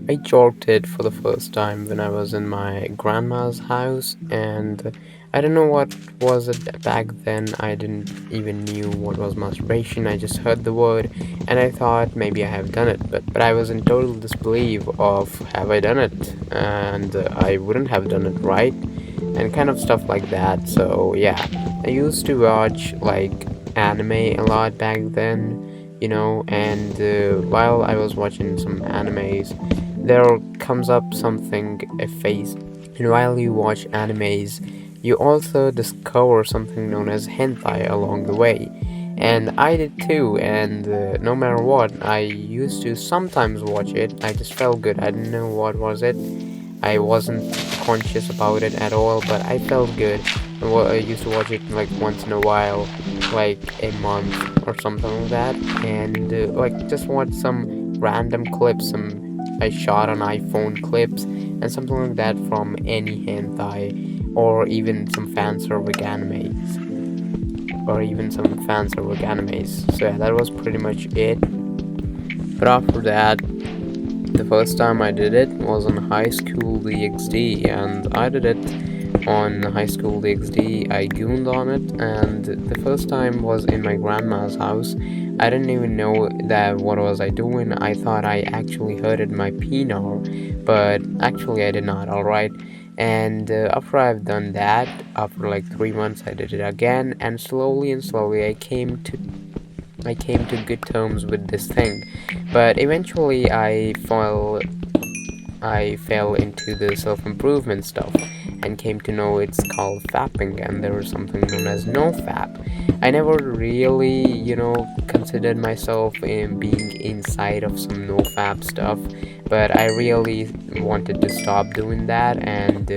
I chalked it for the first time when I was in my grandma's house, and I don't know what was it back then. I didn't even knew what was masturbation. I just heard the word, and I thought maybe I have done it, but I was in total disbelief of have I done it, and I wouldn't have done it right, and kind of stuff like that. So yeah, I used to watch like anime a lot back then, and while I was watching some animes, there comes up something, a face. And while you watch animes, you also discover something known as hentai along the way. And I did too, and no matter what, I used to sometimes watch it. I just felt good. I didn't know what was it. I wasn't conscious about it at all, but I felt good. I used to watch it like once in a while, like a month or something like that, and like just watch some random clips, some I shot on iPhone clips, and something like that from any hentai, or even some fan service animes, So yeah, that was pretty much it. But after that, the first time I did it was on High School DxD, and I did it on High School DxD. I gooned on it, and the first time was in my grandma's house. I didn't even know that what was I doing. I thought I actually hurted my penile, but actually I did not. All right. And after I've done that, after like 3 months, I did it again, and slowly I came to good terms with this thing, but eventually I fell into the self-improvement stuff and came to know it's called fapping, and there was something known as no fap. I never really, considered myself in being inside of some no fap stuff, but I really wanted to stop doing that and,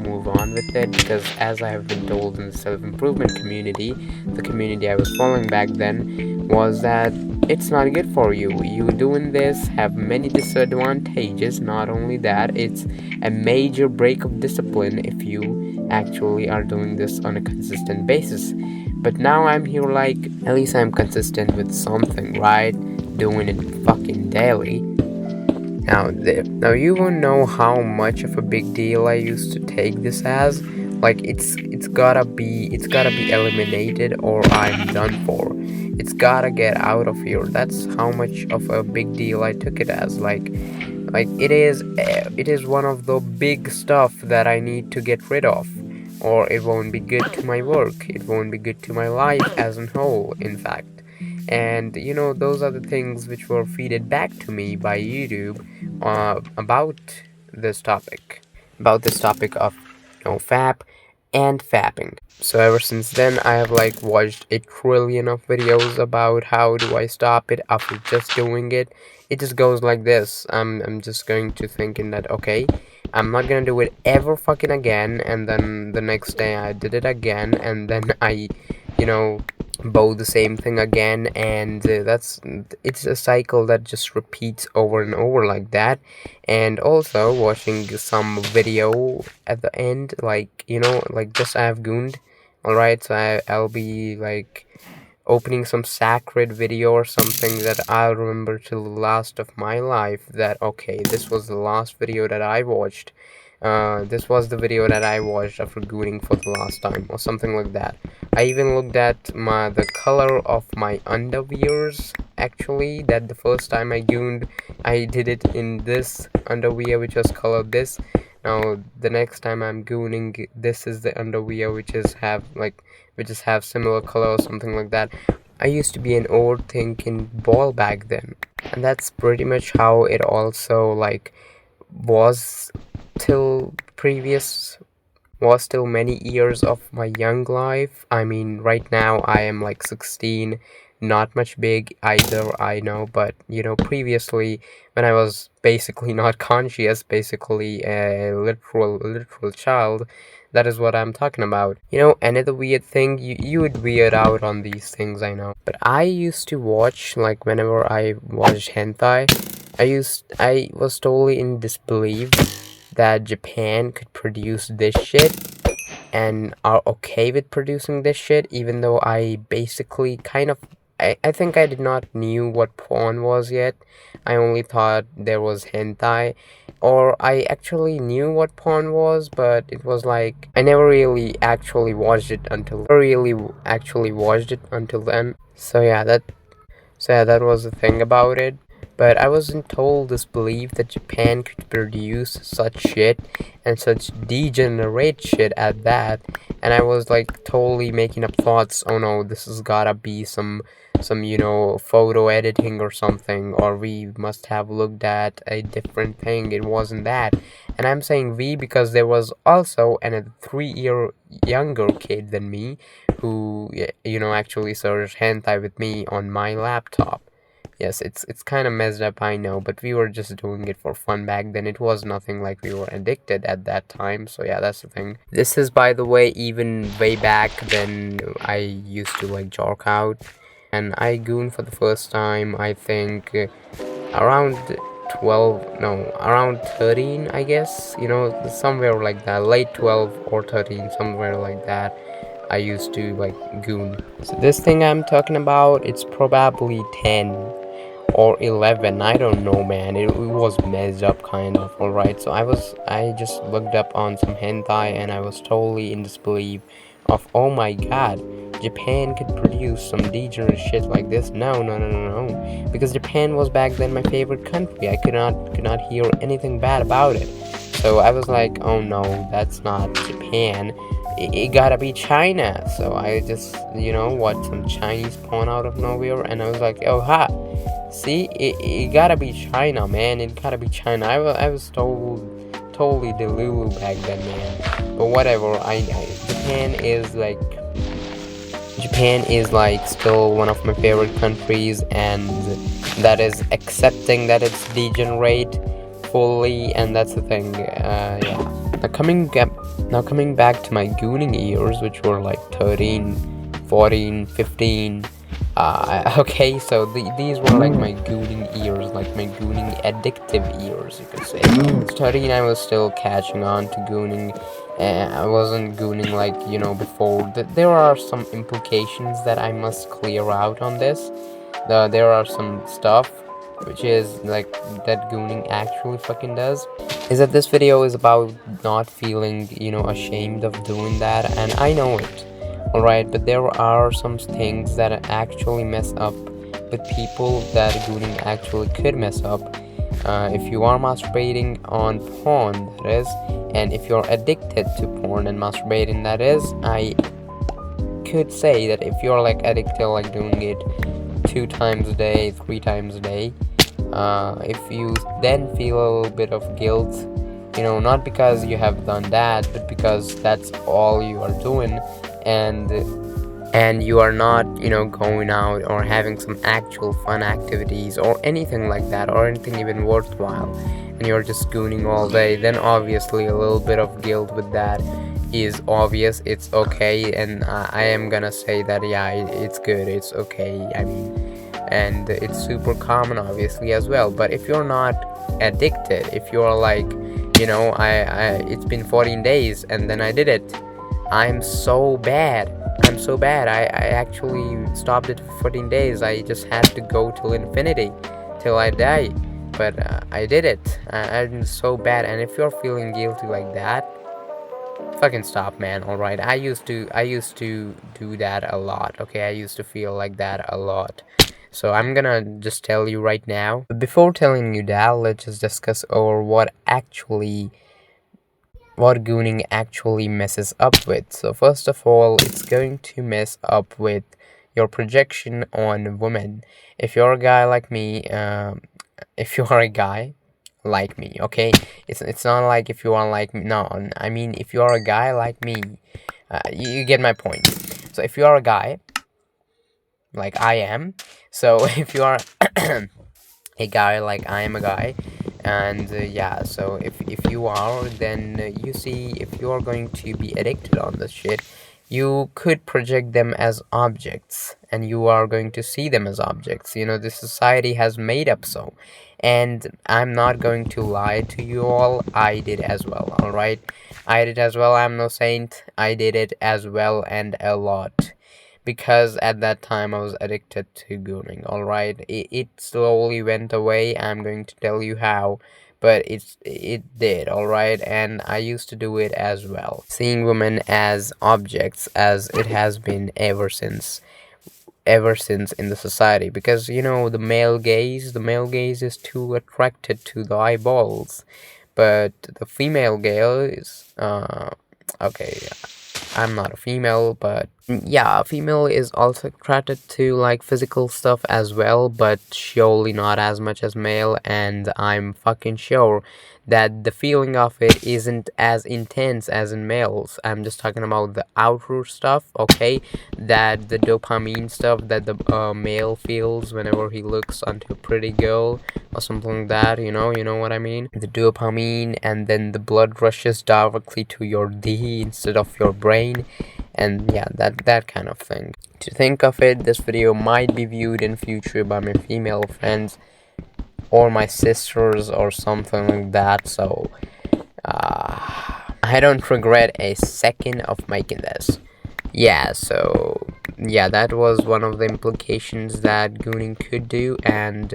move on with it, because as I have been told in the self-improvement community, the community I was following back then, was that it's not good for you. You doing this have many disadvantages. Not only that, it's a major break of discipline if you actually are doing this on a consistent basis. But now I'm here like, at least I'm consistent with something, right? Doing it fucking daily. Now you won't know how much of a big deal I used to take this as. Like it's gotta be eliminated or I'm done for. It's gotta get out of here. That's how much of a big deal I took it as. Like it is one of the big stuff that I need to get rid of, or it won't be good to my work. It won't be good to my life as a whole, in fact. And those are the things which were feeded back to me by YouTube about this topic, of fap and fapping. So ever since then, I have like watched a trillion of videos about how do I stop it after just doing it. It just goes like this. I'm just going to thinking that, okay, I'm not gonna do it ever fucking again, and then the next day I did it again, and then I, you know, bought the same thing again, and it's a cycle that just repeats over and over like that. And also watching some video at the end, like like just I have gooned. All right, so I'll be like opening some sacred video or something that I'll remember till the last of my life, that okay, this was the last video that I watched. This was the video that I watched after gooning for the last time, or something like that. I even looked at the color of my underwears, actually, that the first time I gooned, I did it in this underwear which was colored this. Now the next time I'm gooning, this is the underwear which is have similar color or something like that. I used to be an overthinking ball back then, and that's pretty much how it also like was till previous was till many years of my young life. I mean, right now I am like 16, not much big either, I know, but previously, when I was basically not conscious, basically a literal child, that is what I'm talking about. Another weird thing, you would weird out on these things, I know. But I used to watch, like, whenever I watched hentai, I was totally in disbelief that Japan could produce this shit and are okay with producing this shit, even though I basically kind of I think I did not knew what porn was yet. I only thought there was hentai, or I actually knew what porn was, but it was like I never really actually watched it until then. So yeah, that was the thing about it. But I wasn't told this belief that Japan could produce such shit and such degenerate shit at that. And I was like totally making up thoughts. Oh no, this has gotta be some photo editing or something, or we must have looked at a different thing. It wasn't that. And I'm saying we because there was also a 3 year younger kid than me who actually searched hentai with me on my laptop. Yes, it's kind of messed up, I know, but we were just doing it for fun back then. It was nothing like we were addicted at that time. So yeah, that's the thing. This is, by the way, even way back then I used to like jerk out, and I goon for the first time, I think, around 12, no, around 13, I guess, somewhere like that, late 12 or 13, somewhere like that. I used to like goon. So this thing I'm talking about, it's probably 10 or 11. I don't know, man. It was messed up, kind of. All right, so I just looked up on some hentai, and I was totally in disbelief of, oh my god, Japan could produce some degenerate shit like this. No, no, no, no, no, because Japan was back then my favorite country. I could not hear anything bad about it. So I was like, oh no, that's not Japan. It gotta be China. So I just, watched some Chinese porn out of nowhere, and I was like, oh ha, see, it gotta be China, man. It gotta be China. I was totally delulu back then, man. But whatever. Japan is like still one of my favorite countries, and that is accepting that it's degenerate fully, and that's the thing. Yeah. Now coming back to my gooning years, which were like 13, 14, 15. Okay, so these were like my gooning years, like my gooning addictive years, you could say. 13, I was still catching on to gooning. I wasn't gooning like, before. There are some implications that I must clear out on this. There are some stuff which is like that gooning actually fucking does. Is that this video is about not feeling, ashamed of doing that, and I know it. Alright, but there are some things that actually mess up with people that gooning actually could mess up. If you are masturbating on porn, that is, and if you're addicted to porn and masturbating, that is, I could say that if you're like addicted, like doing it 2 times a day, 3 times a day, if you then feel a little bit of guilt, not because you have done that, but because that's all you are doing, and you are not, going out or having some actual fun activities or anything like that, or anything even worthwhile, and you're just gooning all day, then obviously a little bit of guilt with that is obvious. It's okay, and I am gonna say that, yeah, it's good, it's okay, I mean, and it's super common obviously as well. But if you're not addicted, if you're like, I it's been 14 days and then I did it, I'm so bad. I actually stopped it for 14 days. I just had to go till infinity, till I die. But I did it. I'm so bad. And if you're feeling guilty like that, fucking stop, man. Alright, I used to do that a lot. Okay, I used to feel like that a lot. So I'm gonna just tell you right now. But before telling you that, let's just discuss over what gooning actually messes up with. So first of all, it's going to mess up with your projection on women. If you're a guy like me, okay, it's not like if you are like me. No, I mean if you are a guy like me, you get my point. So if you are a guy like I am, so if you are a guy like I am a guy, and yeah, so if you are, then you see, if you are going to be addicted on this shit, you could project them as objects, and you are going to see them as objects. The society has made up so, and I'm not going to lie to you all, I did as well. All right, I did as well. I'm no saint. I did it as well, and a lot. because at that time I was addicted to gooning. All right, it slowly went away. I'm going to tell you how, but it did. All right, and I used to do it as well, seeing women as objects, as it has been ever since in the society, because the male gaze is too attracted to the eyeballs, but the female gaze, okay, I'm not a female, but yeah, a female is also attracted to like physical stuff as well, but surely not as much as male. And I'm fucking sure that the feeling of it isn't as intense as in males. I'm just talking about the outer stuff, okay? That the dopamine stuff that the male feels whenever he looks onto a pretty girl or something like that, you know what I mean? The dopamine, and then the blood rushes directly to your D instead of your brain, and yeah, that kind of thing. To think of it, this video might be viewed in future by my female friends or my sisters or something like that, so I don't regret a second of making this. Yeah, so yeah, that was one of the implications that gooning could do, and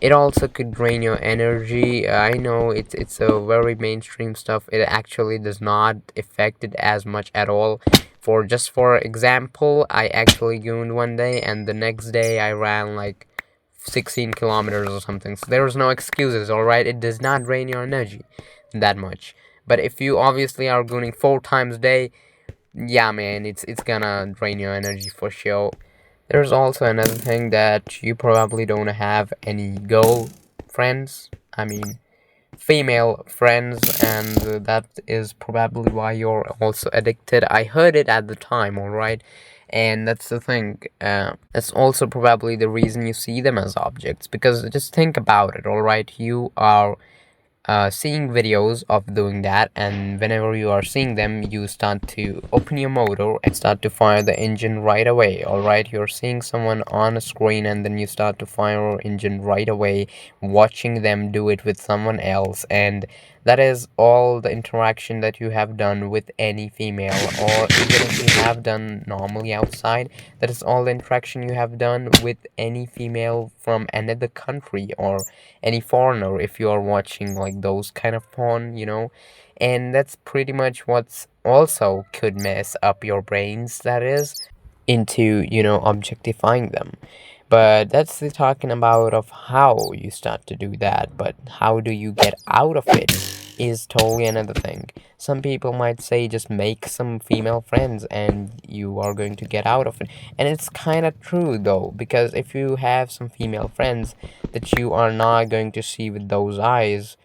it also could drain your energy. I know it's a very mainstream stuff. It actually does not affect it as much at all. For example, I actually gooned one day, and the next day I ran like 16 kilometers or something. So there was no excuses. All right, it does not drain your energy that much. But if you obviously are gooning 4 times a day, yeah, man, it's gonna drain your energy for sure. There's also another thing that you probably don't have any girl friends. I mean, female friends, and that is probably why you're also addicted. I heard it at the time, alright? And that's the thing. That's also probably the reason you see them as objects. Because just think about it, alright? You are seeing videos of doing that, and whenever you are seeing them, you start to open your motor and start to fire the engine right away. All right, you're seeing someone on a screen, and then you start to fire your engine right away, watching them do it with someone else. And that is all the interaction that you have done with any female, or even if you have done normally outside, that is all the interaction you have done with any female from another country, or any foreigner, if you are watching like those kind of porn. And that's pretty much what's also could mess up your brains, that is, into objectifying them. But that's the talking about of how you start to do that, but how do you get out of it is totally another thing. Some people might say just make some female friends and you are going to get out of it. And it's kind of true though, because if you have some female friends that you are not going to see with those eyes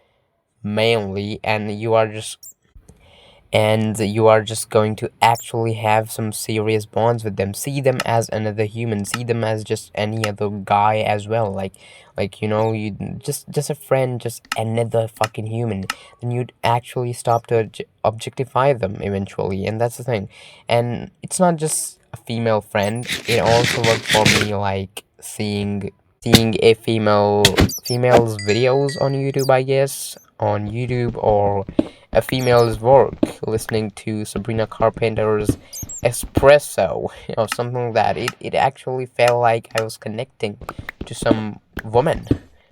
mainly, and you are just going to actually have some serious bonds with them, see them as another human, see them as just any other guy as well, like you just a friend, just another fucking human, then you'd actually stop to objectify them eventually. And that's the thing. And it's not just a female friend, it also worked for me, like seeing a female's videos on YouTube, I guess, on YouTube, or a female's work, listening to Sabrina Carpenter's Espresso or something like that. It actually felt like I was connecting to some woman,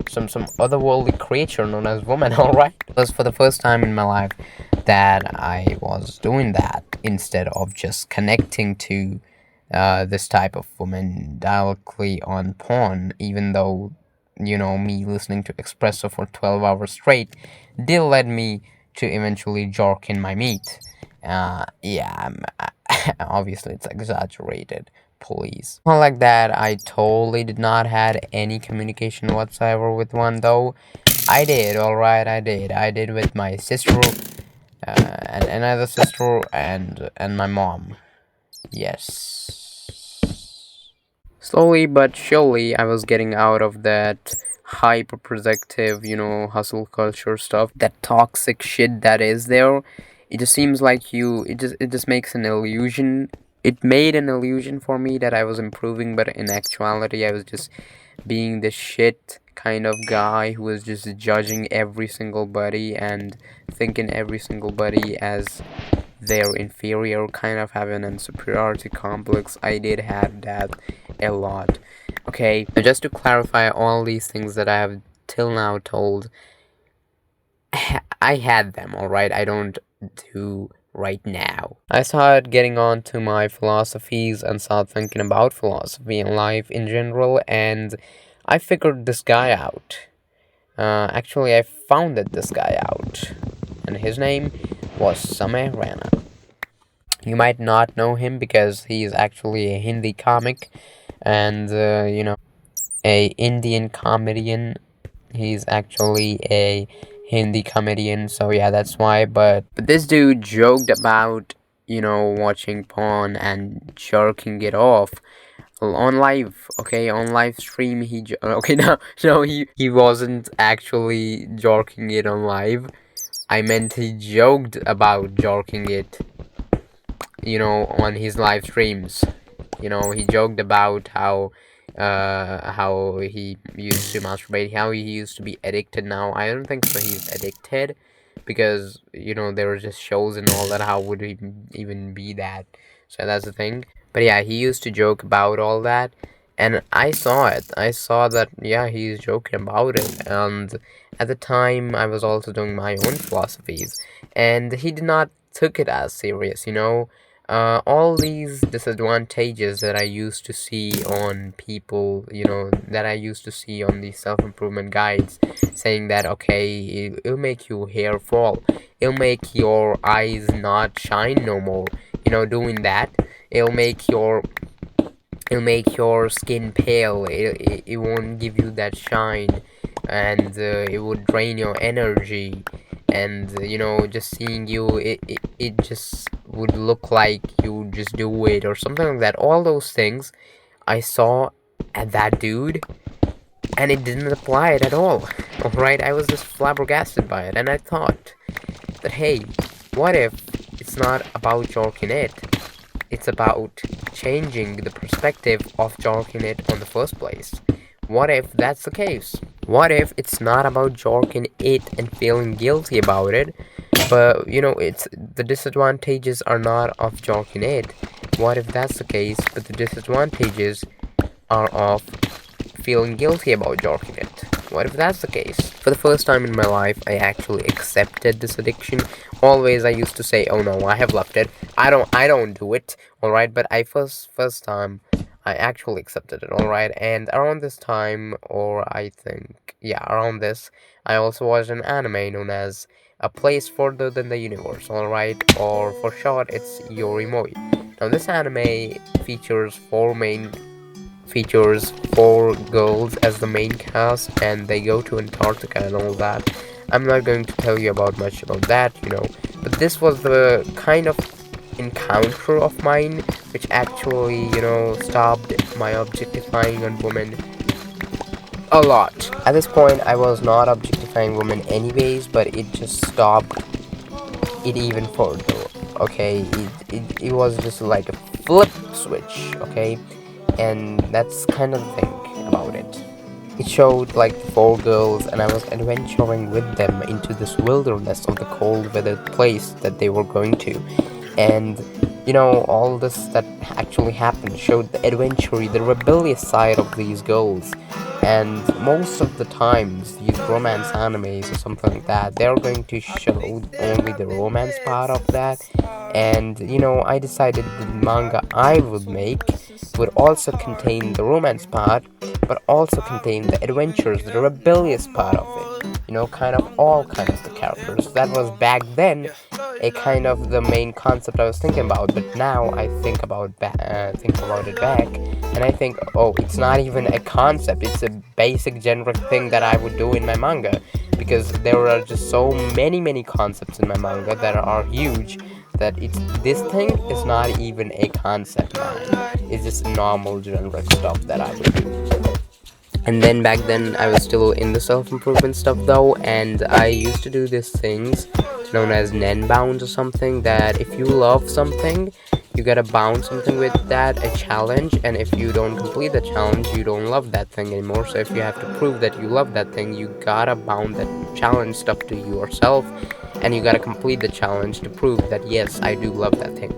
some otherworldly creature known as woman. All right, it was for the first time in my life that I was doing that instead of just connecting to this type of woman directly on porn, even though me listening to Espresso for 12 hours straight did lead me to eventually jerk in my meat. Yeah, obviously it's exaggerated, please. Not like that, I totally did not had any communication whatsoever with one, though. I did, alright, I did with my sister, and another sister, and my mom. Yes. Slowly but surely, I was getting out of that hyper protective, hustle culture stuff, that toxic shit that is there. It just seems like it just makes an illusion. It made an illusion for me that I was improving, but in actuality, I was just being the shit kind of guy who was just judging every single buddy and thinking every single buddy as they're inferior, kind of having an superiority complex. I did have that a lot. Okay, now just to clarify all these things that I have till now told, I had them, alright? I don't do right now. I started getting on to my philosophies and started thinking about philosophy and life in general, and I figured this guy out. Actually, I founded this guy out, and his name was Sameh Rana. You might not know him because he is actually a Hindi comic and, a Indian comedian. He's actually a Hindi comedian, so yeah, that's why. But this dude joked about, watching porn and jerking it off on live. Okay, on live stream. Okay, no, he wasn't actually jerking it on live. I meant he joked about jerking it, on his live streams. He joked about how he used to masturbate, how he used to be addicted. Now I don't think so he's addicted, because there were just shows and all that. How would he even be that? So that's the thing. But yeah, he used to joke about all that, and I saw it. I saw that, yeah, he's joking about it. And at the time I was also doing my own philosophies, and he did not took it as serious. All these disadvantages that I used to see on people, that I used to see on these self-improvement guides, saying that, okay, it'll make your hair fall, it'll make your eyes not shine no more, doing that, it'll make your skin pale, it won't give you that shine, and it would drain your energy, and just seeing you, it just would look like you just do it or something like that. All those things I saw at that dude, and it didn't apply it at all. Alright, I was just flabbergasted by it, and I thought that, hey, what if it's not about jorking it, it's about changing the perspective of jorking it on the first place? What if that's the case? What if it's not about jorking it and feeling guilty about it, but it's the disadvantages are not of jorking it? What if that's the case, but the disadvantages are of feeling guilty about jorking it? What if that's the case? For the first time in my life, I actually accepted this addiction. Always I used to say, oh no, I have left it, I don't do it, alright? But first time I actually accepted it, alright? And around this time, or I think, yeah, around this, I also watched an anime known as A Place Further Than the Universe, alright? Or for short, it's Yorimoi. Now this anime features four girls as the main cast, and they go to Antarctica and all that. I'm not going to tell you about much about that, but this was the kind of encounter of mine which actually, stopped my objectifying on women a lot. At this point, I was not objectifying women anyways, but it just stopped it even further. Okay, it was just like a flip switch. Okay, and that's kind of the thing about it. It showed like four girls, and I was adventuring with them into this wilderness of the cold weathered place that they were going to. And all this that actually happened showed the adventure, the rebellious side of these girls. And most of the times, these romance animes or something like that, they're going to show only the romance part of that. And I decided the manga I would make would also contain the romance part, but also contain the adventures, the rebellious part of it. Kind of all kinds of the characters. That was back then a kind of the main concept I was thinking about, but now I think about it back, and I think, oh, it's not even a concept, it's a basic generic thing that I would do in my manga, because there are just so many concepts in my manga that are huge, that this thing is not even a concept, man. It's just normal generic stuff that I would do. And then back then I was still in the self-improvement stuff though, and I used to do these things known as nen bounds or something, that if you love something, you gotta bound something with that, a challenge, and if you don't complete the challenge, you don't love that thing anymore. So if you have to prove that you love that thing, you gotta bound that challenge stuff to yourself, and you gotta complete the challenge to prove that yes, I do love that thing.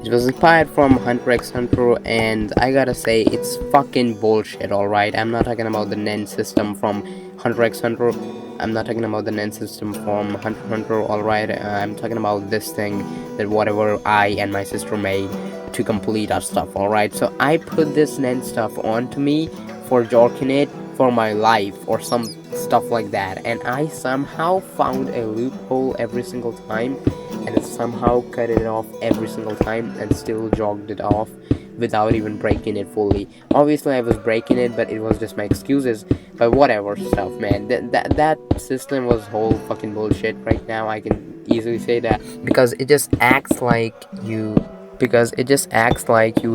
It was inspired from Hunter x Hunter, and I gotta say, it's fucking bullshit, alright? I'm not talking about the Nen system from Hunter x Hunter. I'm not talking about the Nen system from Hunter x Hunter, alright? I'm talking about this thing that whatever I and my sister made to complete our stuff, alright? So I put this Nen stuff onto me for jorking it for my life or some stuff like that, and I somehow found a loophole every single time and somehow cut it off every single time and still jogged it off without even breaking it fully. Obviously I was breaking it, but it was just my excuses. But whatever stuff, man. That system was whole fucking bullshit. Right now I can easily say that, because it just acts like you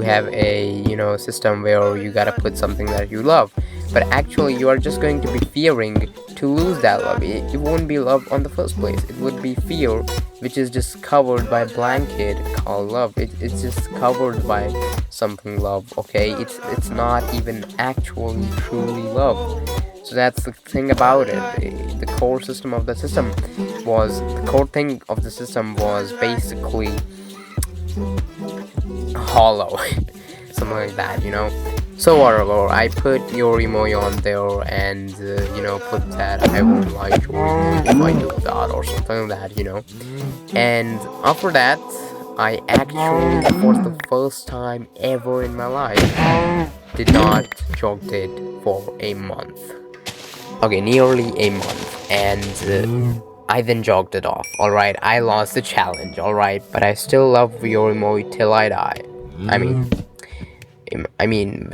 have a, system where you gotta put something that you love, but actually you are just going to be fearing to lose that love. It won't be love on the first place. It would be fear, which is just covered by a blanket called love. It's just covered by something love, okay? It's not even actually truly love. So that's the thing about it. The core system of the system was basically hollow. Something like that. So whatever, I put Yorimoy on there and, put that I won't like Yorimoy if I do that or something like that. And after that, I actually, for the first time ever in my life, did not jog it for a month. Okay, nearly a month. And I then jogged it off. Alright, I lost the challenge, alright, but I still love Yorimoy till I die. I mean,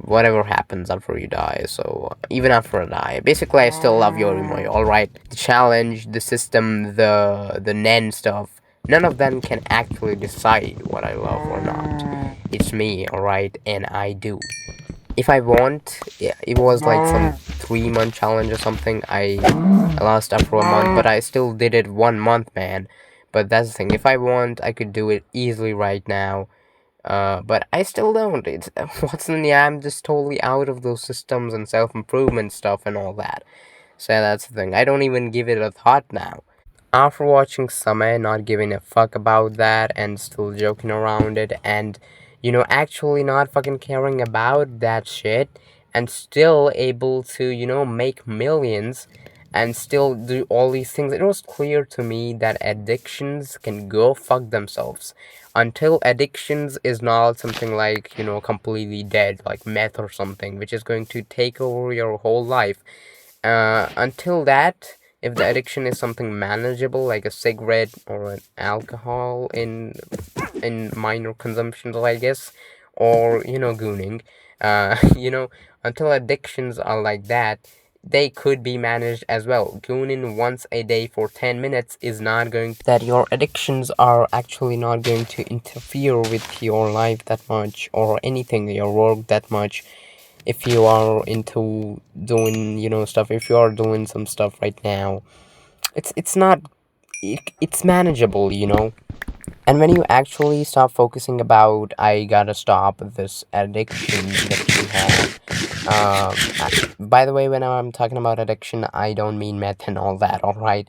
whatever happens after you die, so even after I die, basically I still love Yorimoy, alright? The challenge, the system, the Nen stuff, none of them can actually decide what I love or not. It's me, alright, and I do. If I want, yeah, it was like some 3-month challenge or something. I lost after a month, but I still did it 1 month, man. But that's the thing. If I want, I could do it easily right now. But I still don't. It's I'm just totally out of those systems and self-improvement stuff and all that. So that's the thing. I don't even give it a thought now. After watching Summer, not giving a fuck about that and still joking around it, and actually not fucking caring about that shit, and still able to, make millions and still do all these things, it was clear to me that addictions can go fuck themselves. Until addictions is not something like, completely dead, like meth or something, which is going to take over your whole life. Until that, if the addiction is something manageable, like a cigarette or an alcohol in minor consumptions, I guess, or gooning, until addictions are like that, they could be managed as well. Gooning once a day for 10 minutes is not going to, that your addictions are actually not going to interfere with your life that much or anything, your work that much. If you are into doing stuff, if you are doing some stuff right now, it's not, it's manageable. And when you actually stop focusing about, I gotta stop this addiction that you have. By the way, when I'm talking about addiction, I don't mean meth and all that, alright?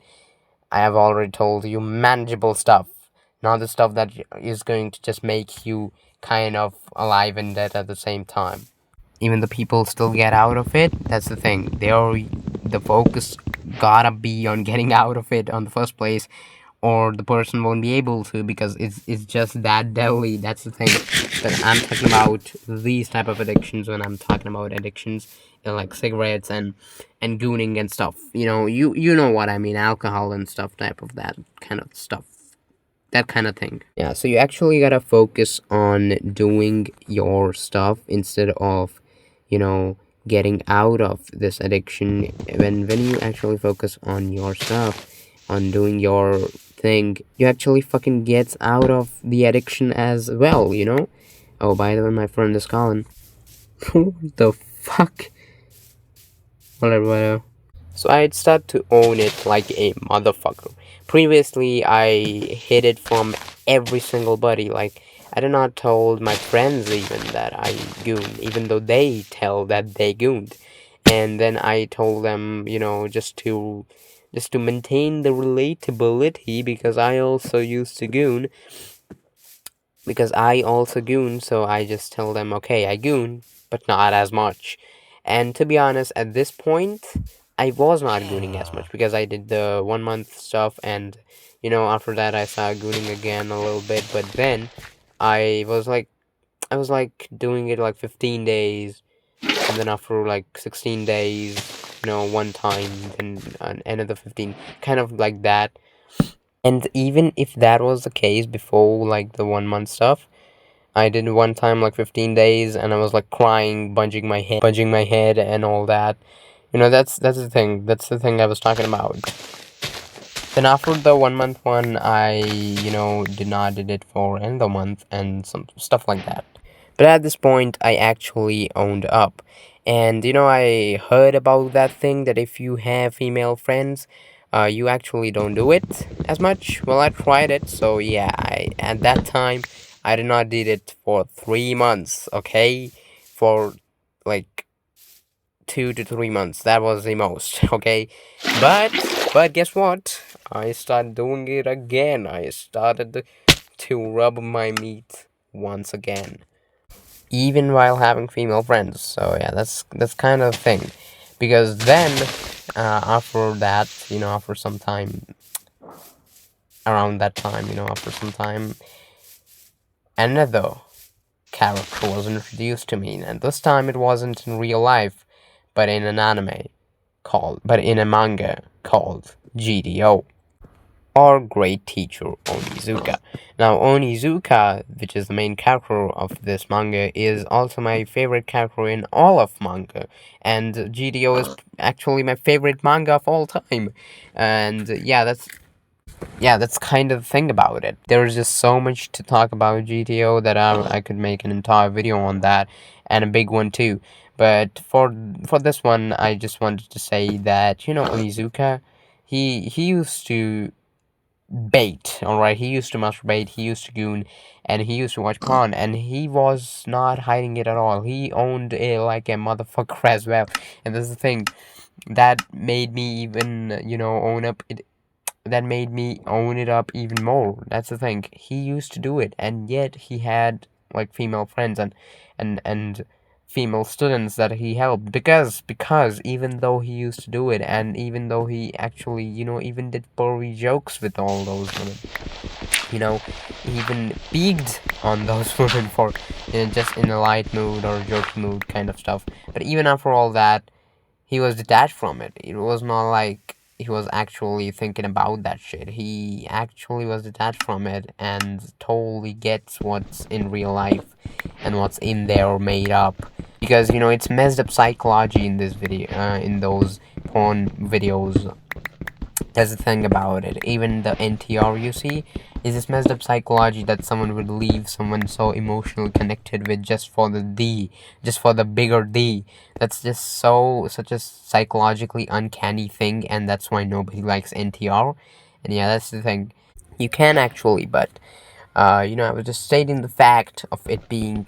I have already told you manageable stuff, not the stuff that is going to just make you kind of alive and dead at the same time. Even the people still get out of it. That's the thing. The focus gotta be on getting out of it on the first place, or the person won't be able to, because it's just that deadly. That's the thing. But I'm talking about these type of addictions when I'm talking about addictions, like cigarettes and gooning and stuff. You know what I mean, alcohol and stuff, type of that kind of stuff. That kind of thing. Yeah, so you actually gotta focus on doing your stuff instead of, getting out of this addiction. When you actually focus on your stuff, on doing your thing, you actually fucking gets out of the addiction as well. Oh, by the way, my friend is calling. What the fuck? Whatever. So I'd start to own it like a motherfucker. Previously, I hid it from every single buddy. Like, I did not told my friends even that I gooned, even though they tell that they gooned. And then I told them, just to just to maintain the relatability, because I also goon, so I just tell them, okay, I goon, but not as much. And to be honest, at this point, I was not gooning as much because I did the 1 month stuff, and after that I started gooning again a little bit. But then I was like, doing it like 15 days, and then after like 16 days, one time, then another 15, kind of like that. And even if that was the case before, like the 1 month stuff, I did one time like 15 days, and I was like crying, bunging my head, and all that. That's the thing. That's the thing I was talking about. Then after the 1 month one, I did not did it for another month and some stuff like that. But at this point, I actually owned up. And I heard about that thing that if you have female friends, you actually don't do it as much. Well, I tried it, so yeah, at that time I did not did it for 3 months, okay? For like 2 to 3 months. That was the most, okay? But guess what? I started doing it again. I started to rub my meat once again, even while having female friends. So yeah, that's kind of thing, because then after that, after some time, around that time, after some time, another character was introduced to me, and this time it wasn't in real life, but in an anime but in a manga called GDO, or Great Teacher Onizuka. Now, Onizuka, which is the main character of this manga, is also my favorite character in all of manga, and GDO is actually my favorite manga of all time. And that's kind of the thing about it. There's just so much to talk about GTO that I could make an entire video on that, and a big one too. But for this one, I just wanted to say that Onizuka, he used to bait, all right. He used to masturbate, he used to goon, and he used to watch porn, and he was not hiding it at all. He owned it like a motherfucker as well. And that's the thing that made me even own up it that made me own it up even more. That's the thing. He used to do it, and yet he had like female friends and female students that he helped, because even though he used to do it, and even though he actually even did furry jokes with all those women, he even peaked on those women for just in a light mood or joking mood kind of stuff. But even after all that, he was detached from it. It was not like he was actually thinking about that shit. He actually was detached from it and totally gets what's in real life and what's in there made up. Because it's messed up psychology in this video, in those porn videos. That's the thing about it. Even the NTR you see is this messed up psychology that someone would leave someone so emotionally connected with just for the D, just for the bigger D. That's just such a psychologically uncanny thing, and that's why nobody likes NTR. And yeah, that's the thing. You can actually, but I was just stating the fact of it being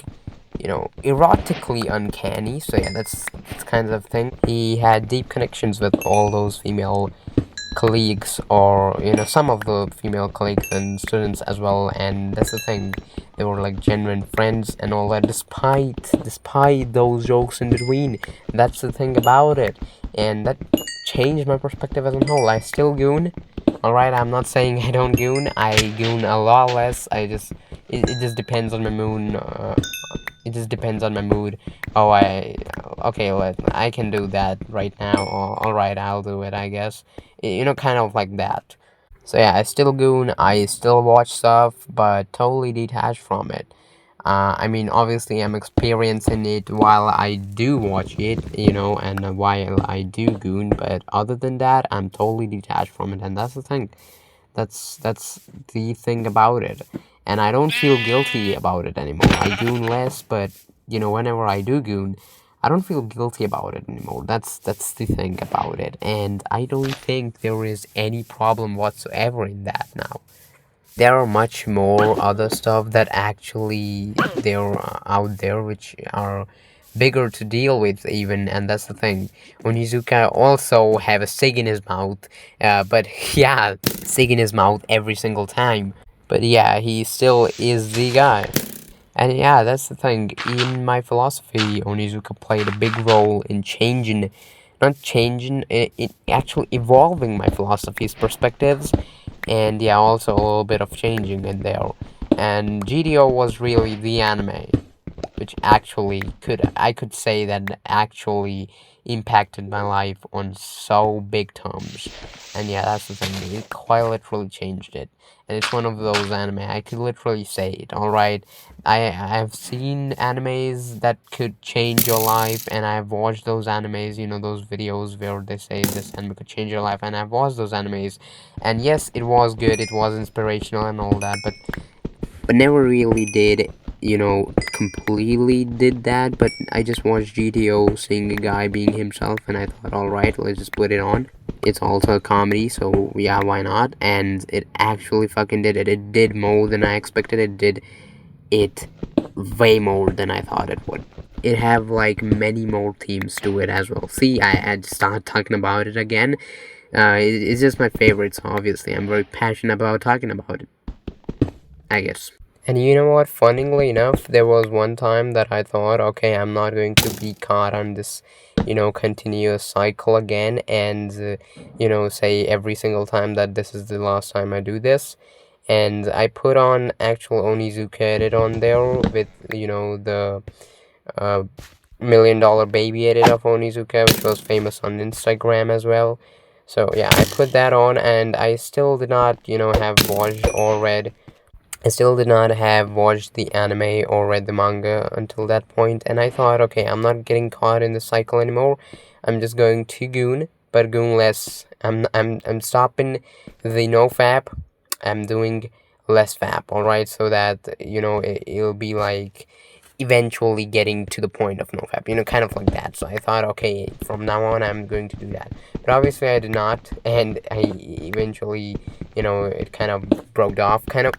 erotically uncanny. So yeah, that's kind of the thing. He had deep connections with all those female colleagues, or some of the female colleagues and students as well, and that's the thing. They were like genuine friends and all that, despite those jokes in between. That's the thing about it, and that changed my perspective as a whole. I still goon, all right. I'm not saying I don't goon. I goon a lot less. It just depends on my mood. It just depends on my mood. Oh, okay, I can do that right now. All right, I'll do it, I guess. Kind of like that. So yeah, I still goon. I still watch stuff, but totally detached from it. I mean, obviously, I'm experiencing it while I do watch it, and while I do goon. But other than that, I'm totally detached from it, and that's the thing. That's the thing about it, and I don't feel guilty about it anymore. I goon less, but whenever I do goon, I don't feel guilty about it anymore. That's the thing about it, and I don't think there is any problem whatsoever in that now. There are much more other stuff that actually they're out there which are bigger to deal with even, and that's the thing. Onizuka also have a sig in his mouth, but yeah, sig in his mouth every single time. But yeah, he still is the guy. And yeah, that's the thing. In my philosophy, Onizuka played a big role in changing, not changing, it actually evolving my philosophy's perspectives, and yeah, also a little bit of changing in there. And GDO was really the anime which actually I could say that actually impacted my life on so big terms. And yeah, that's the thing. It quite literally changed it. And it's one of those anime I could literally say it. All right, I've seen animes that could change your life, and I've watched those animes. You know those videos where they say this anime could change your life, and I've watched those animes. And yes, it was good. It was inspirational and all that, but never really did, completely did that. But I just watched GTO seeing a guy being himself, and I thought, alright, let's just put it on. It's also a comedy, so yeah, why not? And it actually fucking did it. It did more than I expected. It did it way more than I thought it would. It have like many more themes to it as well. See, I just started talking about it again. It's just my favorite, so obviously I'm very passionate about talking about it, I guess. And you know what? Funnily enough, there was one time that I thought, okay, I'm not going to be caught on this, continuous cycle again, and, say every single time that this is the last time I do this. And I put on actual Onizuka edit on there with, the uh, $1 million baby edit of Onizuka, which was famous on Instagram as well. So yeah, I put that on, and I still did not, have watched or read. I still did not have watched the anime or read the manga until that point, and I thought, okay, I'm not getting caught in the cycle anymore. I'm just going to goon, but goon less. I'm stopping the no fap. I'm doing less fap, all right, so that it'll be like eventually getting to the point of no fap, kind of like that. So I thought, okay, from now on, I'm going to do that. But obviously, I did not, and I eventually, it kind of broke off, kind of,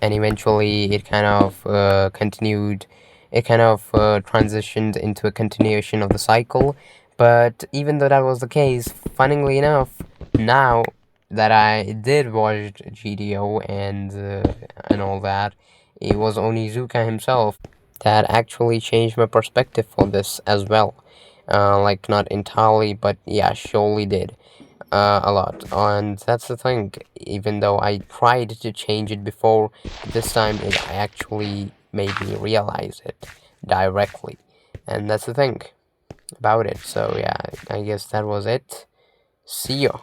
and eventually it kind of continued. It kind of transitioned into a continuation of the cycle. But even though that was the case, funnily enough, now that I did watch GDO and all that, it was Onizuka himself that actually changed my perspective for this as well. Like not entirely, but yeah, surely did a lot. And that's the thing. Even though I tried to change it before, this time it actually made me realize it directly. And that's the thing about it. So yeah, I guess that was it. See ya.